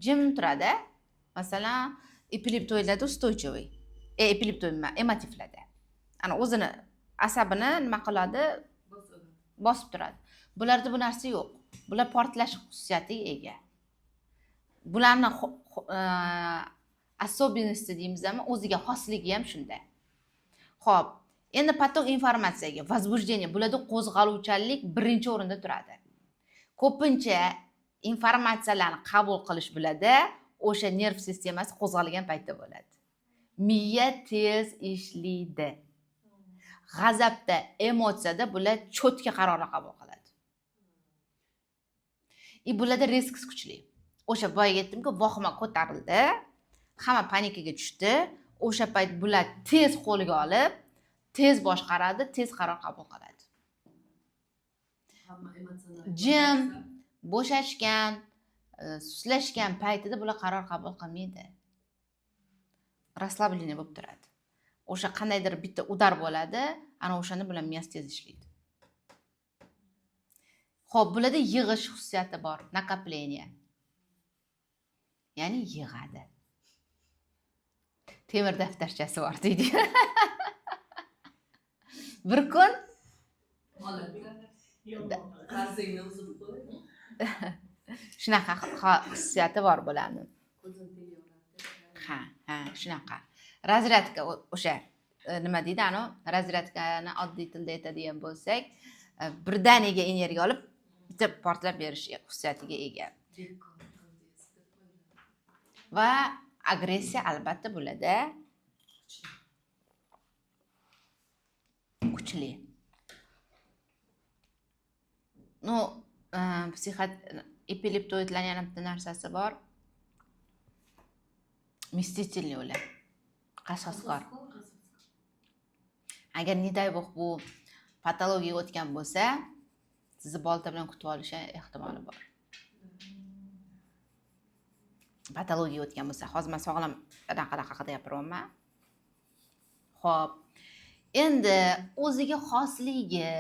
jim turadi. Masalan, epileptoidlarda ustойчивый. Epileptoid emas, emotivlarda. Ana o'zini asabini nima qiladi? Bosib turadi. Bularda bu narsa yo'q. Bular portlash xususiyatiga ega. Bularning особенности deymizmi, o'ziga xosligi ham shunda. Xo'p, endi поток informatsiyaga, возбуждение, bularda qo'zg'aluvchanlik birinchi o'rinda turadi. Ko'pincha informatsiyalarni qabul qilish bularda o'sha nerv sistemasi qo'zg'algan paytda bo'ladi. Miya tez ishlaydi. G'azabda, emotsiyada bular cho'tka qarorlar qabul qiladi. Bularda risks kuchli. O'sha boyaga aytdimki, vahima ko'tarildi, hamma panikaga tushdi. O'sha payt bular tez qo'lga olib, tez boshqaradi, tez qaror qabul qiladi. Jim, bo'shashgan, suslashgan paytida bular qaror qabul qilmaydi. Расслабление bo'lib turadi. O'sha qandaydir bitta udar bo'ladi, ana o'shanda bular miyasi tez ishlaydi. Xo'p, bularda yig'ish xususiyati bor, накопление. Ya'ni yig'adi. Temir daftarchasi bor deydi. Bir kun shunaqa xususiyati bor bularning. Ha, shunaqa. Razryadka o'sha nima deydi, ano, razryadkani oddiy tilda aytadigan bo'lsak, birdaniga energiya olib, bitta portlab berish xususiyatiga ega. Va agressiya albatta bo'ladi. Kuchli. No, epileptoidlarning yana bitta narsasi bor. Mstительный ular. Qasoskor. Agar ne day bu patologiya o'tgan bo'lsa, sizni bolta bilan kutib olish ehtimoli bor. Patologiya o'tgan bo'lsa, hozir men sog'lom anaqa haqida gapiryapman. Xo'p. Endi o'ziga xosligi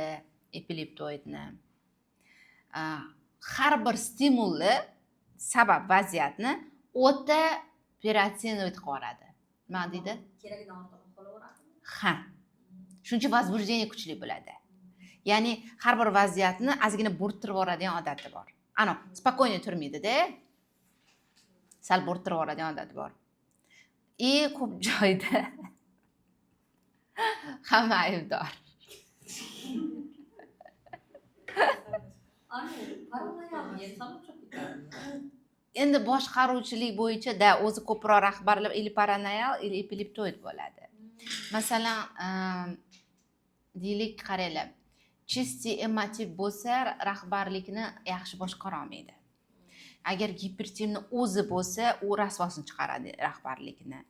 epileptoidni har bir stimulni, sabab vaziyatni o'ta operatsionoid qilib yuboradi. Nima deydi? Keragidan ortiq qolaveradi. Ha. Shuning uchun возбуждение kuchli bo'ladi. Ya'ni har bir vaziyatni ozgina bo'rttirib yuboradigan odati bor. Ana, spokойно turmaydi-da. Sal bo'rttirib yuboradigan odati bor. Ko'p joyda hamma aybdor. Endi boshqaruvchilik bo'yicha o'zi ko'proq rahbarlar ili paranoyal, ili epileptoid bo'ladi. Masalan, deylik, qaranglar, чисти emotiv bo'lsa, rahbarlikni yaxshi boshqara olmaydi. Agar gipertimni o'zi bo'lsa, u rasvosini chiqaradi rahbarlikni.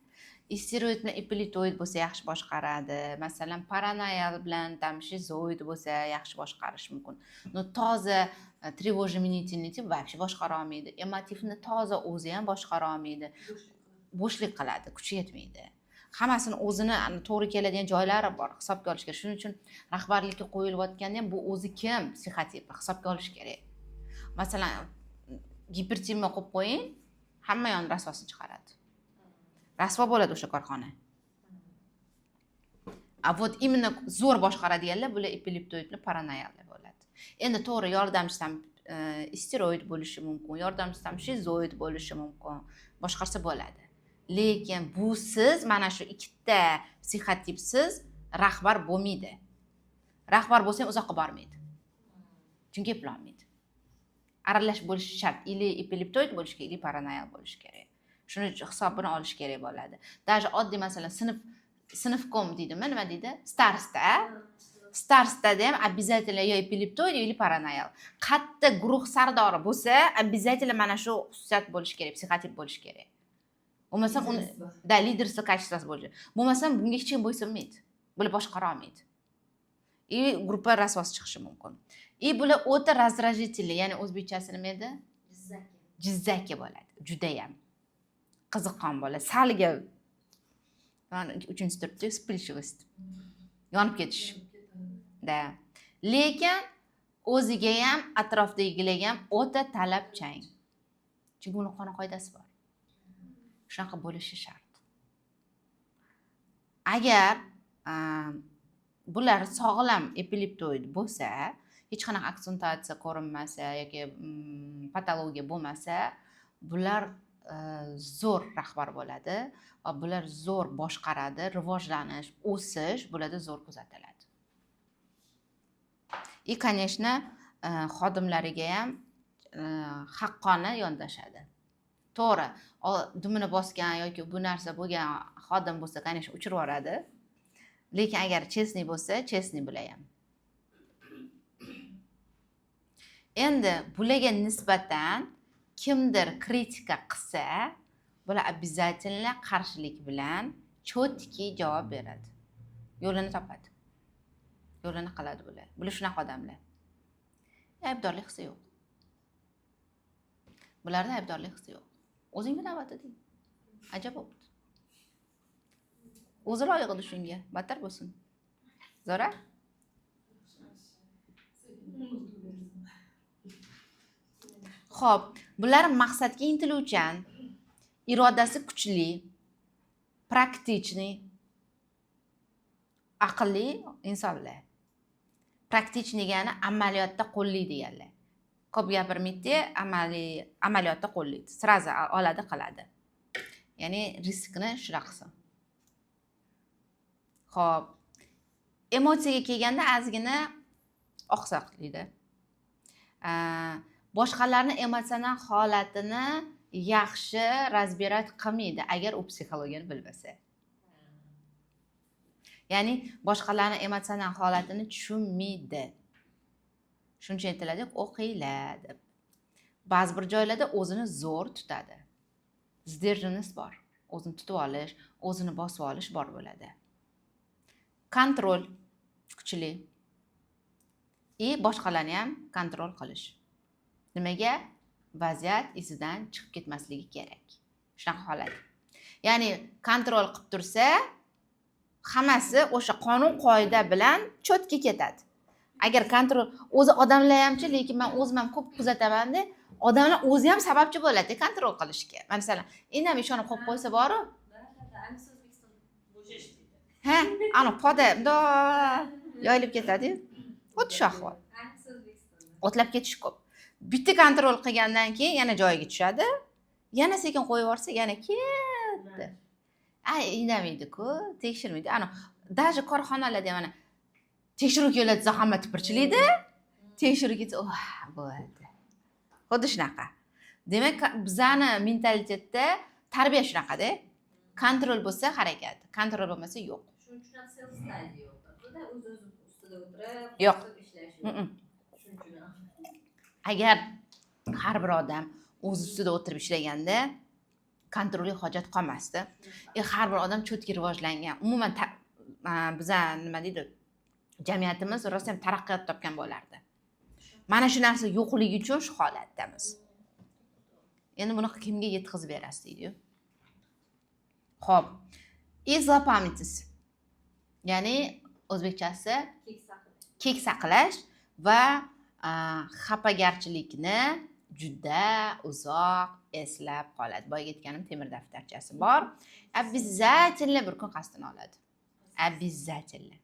Isteroid bilan epileptoid bo'lsa yaxshi boshqaradi. Masalan, paranoyal bilan shizoid bo'lsa yaxshi boshqarish mumkin. No toza тревожно-мнительный tip вообще boshqara olmaydi. Emotivni toza o'zi ham boshqara olmaydi. Bo'shlik qiladi, kuchi yetmaydi. Hammasini o'zini to'g'ri keladigan joylari bor, hisobga olish kerak. Shuning uchun rahbarlikka qo'yilayotganda ham bu o'zi kim psixotip hisobga olish kerak. Masalan, gipertimni qo'yib qo'ying, hamma yon rasvosini chiqaradi. Rasvo bo'ladi o'sha korxona. Вот именно zo'r boshqaradiganlar bular epileptoidni paranoyallar bo'ladi. Endi to'g'ri yordamchisi ham steroid bo'lishi mumkin, yordamchisi ham shizoid bo'lishi mumkin, boshqarsa bo'ladi. Lekin bu siz mana shu ikkita psixotipsiz rahbar bo'lmaydi. Rahbar bo'lsa ham uzoqqa bormaydi. Chunki eplolmaydi. Aralash bo'lishi shart. Ili epileptoid bo'lishi kerak, ili paranoyal bo'lishi kerak. Shuni hisobini olish kerak bo'ladi. Даже oddiy masalan sinfkom deydimi, nima deydi? Starsda ham обязательно yo epileptoid yoki paranoyal. Katta guruh sardori bo'lsa, обязательно mana shu xususiyat bo'lishi kerak, psixotip bo'lishi kerak. Bo'lmasam uni liderlik kачествоsi bo'lishi. Bo'lmasam bunga hech kim bo'ysunmaydi. Bular boshqara olmaydi. Gruppa rasvos chiqishi mumkin. Bular o'ta раздражительный, ya'ni o'zbekchasi nima edi? Jizzaki bo'ladi. Juda ham qiziqqon bo'ladi. Salga 3-turibdi, spilchivost. Yonib ketish. Lekin o'ziga ham, atrofdagilarga ham o'ta talabchan. Chunki uni qoni qoidasi bor. Shunaqa bo'lishi shart. Agar bular sog'lom epileptoid bo'lsa, hech qanaqa aksentatsiya ko'rinmasa yoki patologiya bo'lmasa, bular zo'r rahbar bo'ladi va bular zo'r boshqaradi, rivojlanish, o'sish bularda zo'r kuzatiladi. И, конечно, xodimlariga ham haqqona yondashadi. To'g'ri, dumini bosgan yoki bu narsa bo'lgan xodim bo'lsa, конечно, uchirib yuboradi. Lekin agar chestniy bo'lsa, chestniy bo'layam. Endi bularga nisbatan kimdir kritika qilsa, bular обязательно qarshilik bilan chotki javob beradi. Yo'lini topadi. Yo'lini qiladi bular. Bular shunaqa odamlar. Aybdorlik hissi yo'q. Bularda aybdorlik hissi yo'q. O'zingga navbat eding. Ajab bo'ldi. O'zi loyiq edi shunga, battar bo'lsin. Zo'ra? Xo'p, bular maqsadga intiluvchan, irodasi kuchli, praktichniy, aqlli insonlar. Praktichniy degani amaliyotda qo'llaydi deganlar. Ko'p gapirmaydi, amaliyotda qo'llaydi. Sraza oladi, qiladi. Ya'ni riskni shunaqa qilsin. Xo'p, emotsiyaga kelganda ozgina oqsoqlaydi. Boshqalarning emotsional holatini yaxshi razbirat qilmaydi agar u psixologiyani bilmasa. Ya'ni boshqalarning emotsional holatini tushunmaydi. Shuncha aytiladi, o'qinglar deb. Ba'zi bir joylarda o'zini zo'r tutadi. Sdержанность bor. O'zini tutib olish, o'zini bosib olish bor bo'ladi. Kontrol kuchli. Boshqalarni ham kontrol qilish. Nimaga? Vaziyat izidan chiqib ketmasligi kerak. Shunaqa holat. Ya'ni kontrol qilib tursa, hammasi o'sha qonun qoida bilan chotga ketadi. Agar kontrol o'zi odamlar hamchi, lekin men o'zim ham ko'p kuzataman-da, odamlar o'zi ham sababchi bo'ladi kontrol qilishga. Masalan, indamay ishonib qo'yib qo'ysa boru. Ha, ana poda yoyilib ketadi. Xuddi shu ahvol. O'tlab ketish ko'p. Bitta kontrol qilgandan keyin yana joyiga tushadi. Yana sekin qo'yib yuborsa, yana ketdi. Indamaydi-ku, tekshirmaydi. Ana, даже korxonalarda mana tekshiruv keladi, hamma tipirchilaydi. Tekshiruv ketsa, bo'ldi. Xuddi shunaqa. Demak, bizani mentalitetda tarbiya shunaqa-da. Kontrol bo'lsa harakat, kontrol bo'lmasa yo'q. Shuning uchun ham self study yo'qda. O'z-o'zi ustida o'tirib, yo'q. Ishlash. Shuning uchun. Agar har bir odam o'z ustida o'tirib ishlaganda kontrolga hojat qolmasdi. Har bir odam chotki rivojlangan. Umuman biza nima deydi? Jamiyatimiz rosa ham taraqqiyot topgan bo'lardi. Mana shu narsa yo'qligi uchun shu holatdamiz. Endi buni kimga yetkazib berasiz deydi-yu. Xo'p. Zlopamyatsis. Ya'ni o'zbekchasi kek saqlash va xafagarchilikni juda uzoq eslab qoladi. Boyaga aytganim temir daftarchasi bor. Обязательно bir kun qasdini oladi. Обязательно.